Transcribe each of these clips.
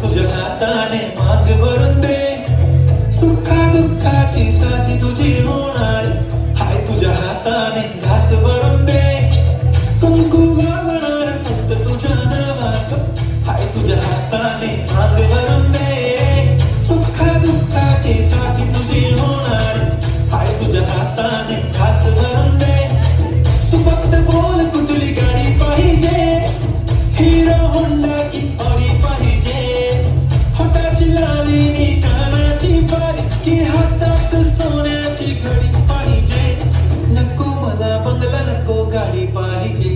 तुझ्या हाताने माग भरून दे, सुखा दुःखाची साथी तुझी होणार. हाय तुझ्या हाताने घास भरून दे, कुंकू वागणार फक्त तुझ्या नावाचं. हाय तुझ्या हाताने माग भरून दे, सुखा दुःखाची साथी तुझी होणार. हाय तुझ्या हाताने घास भरून दे. तू फक्त बोल कुठली गाडी पाहिजे, हिरो होंडा की ऑडी पाहिजे, होटाची लाली नी कानाची बारी की हातात सोन्याची घडी पाहिजे. नको मला बंगला, नको गाडी पाहिजे,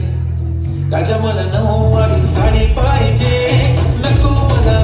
राजा मला नऊवारी साडी पाहिजे. नको मला